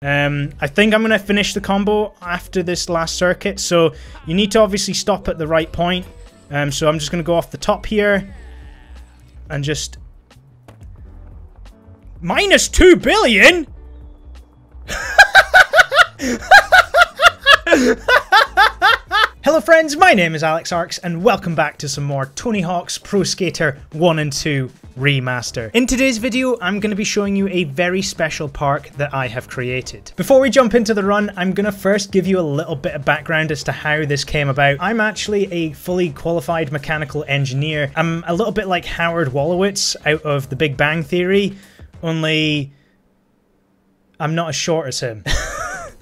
I think I'm going to finish the combo after this last circuit, so you need to obviously stop at the right point. So I'm just going to go off the top here and just... Minus 2 billion?! Hello friends, my name is AleXarcs and welcome back to some more Tony Hawk's Pro Skater 1 and 2 Remaster. In today's video, I'm going to be showing you a very special park that I have created. Before we jump into the run, I'm going to first give you a little bit of background as to how this came about. I'm actually a fully qualified mechanical engineer. I'm a little bit like Howard Wolowitz out of The Big Bang Theory, only I'm not as short as him.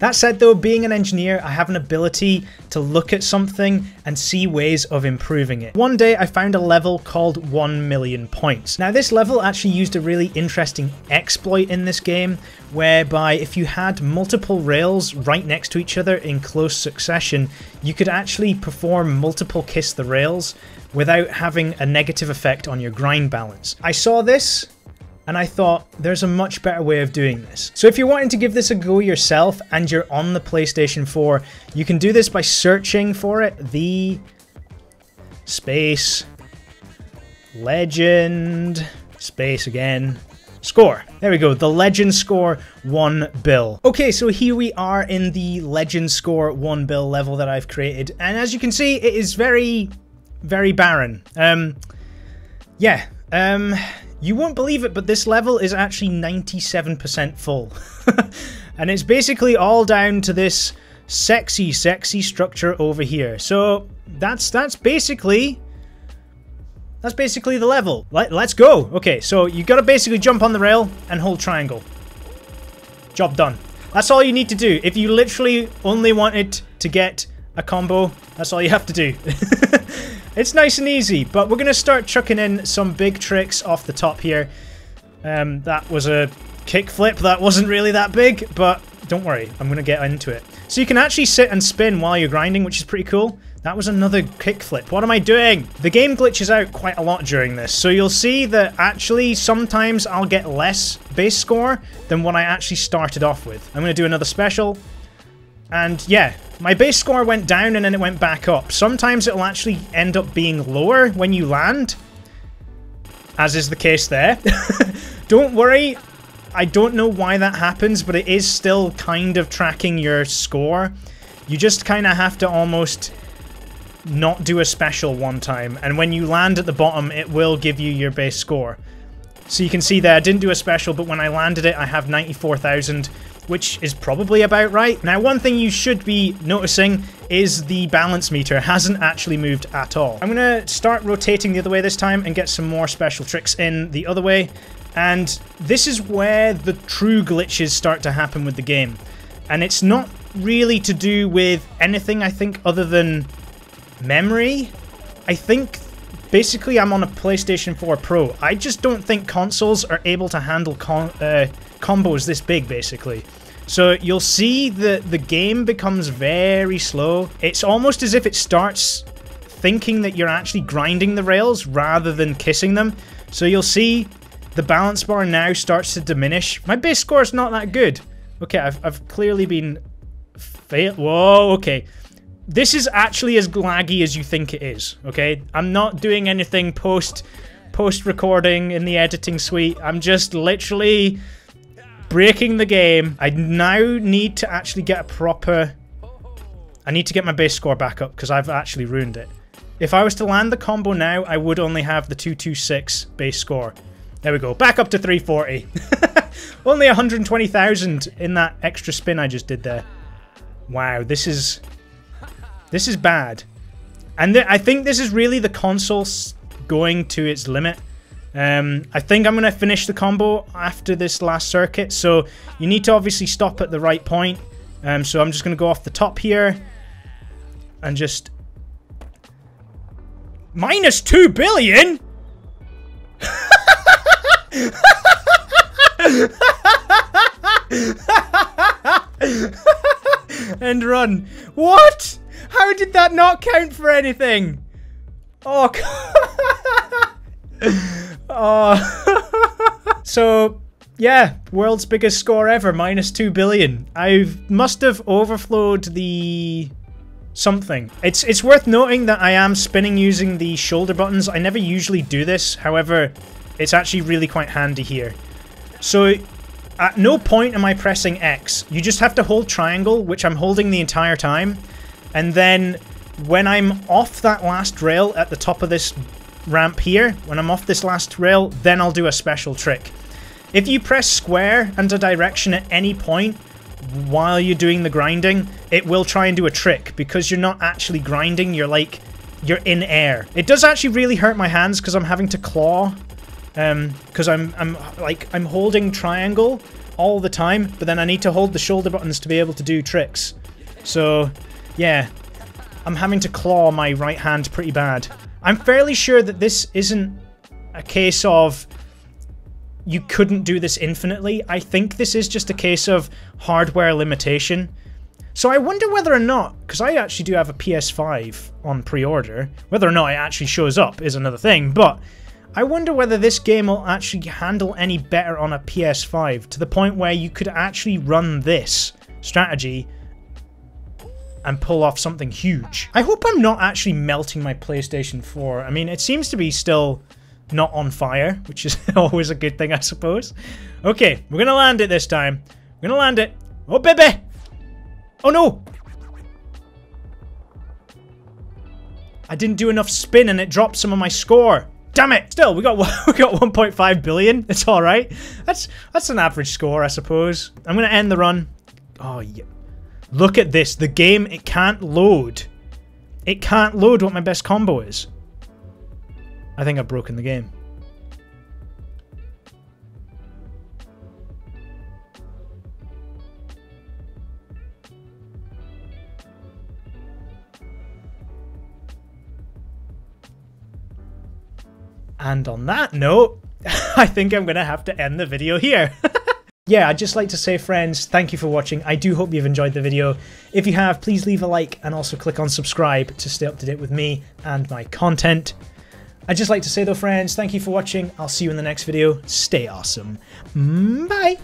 That said though, being an engineer, I have an ability to look at something and see ways of improving it. One day I found a level called 1 million points. Now this level actually used a really interesting exploit in this game, whereby if you had multiple rails right next to each other in close succession, you could actually perform multiple kiss the rails without having a negative effect on your grind balance. I saw this and I thought, there's a much better way of doing this. So if you're wanting to give this a go yourself and you're on the PlayStation 4, you can do this by searching for it, the space legend space again score. There we go, the legend score 1 bill. Okay, so here we are in the legend score 1 bill level that I've created, and as you can see, it is very, very barren. You won't believe it, but this level is actually 97% full. And it's basically all down to this sexy structure over here. So that's basically the level. Let's go. Okay, so you gotta basically jump on the rail and hold triangle. Job done. That's all you need to do. If you literally only wanted to get a combo, that's all you have to do. It's nice and easy, but we're going to start chucking in some big tricks off the top here. That was a kickflip. That wasn't really that big, but don't worry, I'm going to get into it. So you can actually sit and spin while you're grinding, which is pretty cool. That was another kickflip. What am I doing? The game glitches out quite a lot during this, so you'll see that actually sometimes I'll get less base score than what I actually started off with. I'm going to do another special. And yeah, my base score went down and then it went back up. Sometimes it'll actually end up being lower when you land, as is the case there. Don't worry, I don't know why that happens, but it is still kind of tracking your score. You just kind of have to almost not do a special one time, and when you land at the bottom, it will give you your base score. So you can see there, I didn't do a special, but when I landed it, I have 94,000. Which is probably about right. Now, one thing you should be noticing is the balance meter hasn't actually moved at all. I'm going to start rotating the other way this time and get some more special tricks in the other way. And this is where the true glitches start to happen with the game. And it's not really to do with anything, I think, other than memory. I think basically I'm on a PlayStation 4 Pro. I just don't think consoles are able to handle combos this big, basically. So you'll see that the game becomes very slow. It's almost as if it starts thinking that you're actually grinding the rails rather than kissing them. So you'll see the balance bar now starts to diminish. My base score is not that good. Okay, I've clearly been failed. Whoa, okay. This is actually as laggy as you think it is, okay? I'm not doing anything post-recording in the editing suite. I'm just literally breaking the game. I now need to actually get a proper... I need to get my base score back up because I've actually ruined it. If I was to land the combo now, I would only have the 226 base score. There we go. Back up to 340. Only 120,000 in that extra spin I just did there. Wow, this is bad. And I think this is really the console going to its limit. I think I'm going to finish the combo after this last circuit, so you need to obviously stop at the right point. So I'm just going to go off the top here and just... Minus 2 billion?! And run. What? How did that not count for anything? Oh, God. Oh. So yeah, world's biggest score ever, minus 2 billion. I must have overflowed the something. It's worth noting that I am spinning using the shoulder buttons. I never usually do this, however, it's actually really quite handy here. So at no point am I pressing X. You just have to hold triangle, which I'm holding the entire time, and then when I'm off that last rail at the top of this ramp here, when I'm off this last rail, then I'll do a special trick. If you press square and a direction at any point while you're doing the grinding, it will try and do a trick because you're not actually grinding, you're in air. It does actually really hurt my hands because I'm having to claw, because I'm holding triangle all the time, but then I need to hold the shoulder buttons to be able to do tricks. So yeah, I'm having to claw my right hand pretty bad. I'm fairly sure that this isn't a case of you couldn't do this infinitely. I think this is just a case of hardware limitation. So I wonder whether or not, because I actually do have a PS5 on pre-order, whether or not it actually shows up is another thing, but I wonder whether this game will actually handle any better on a PS5 to the point where you could actually run this strategy and pull off something huge. I hope I'm not actually melting my PlayStation 4. I mean, it seems to be still not on fire, which is always a good thing, I suppose. Okay, we're gonna land it this time. We're gonna land it. Oh, baby! Oh, no! I didn't do enough spin and it dropped some of my score. Damn it! Still, we got 1.5 billion. It's all right. That's an average score, I suppose. I'm gonna end the run. Oh, yeah. Look at this. The game, it can't load. It can't load what my best combo is. I think I've broken the game. And on that note, I think I'm going to have to end the video here. Yeah, I'd just like to say, friends, thank you for watching. I do hope you've enjoyed the video. If you have, please leave a like and also click on subscribe to stay up to date with me and my content. I'd just like to say though, friends, thank you for watching. I'll see you in the next video. Stay awesome. Bye!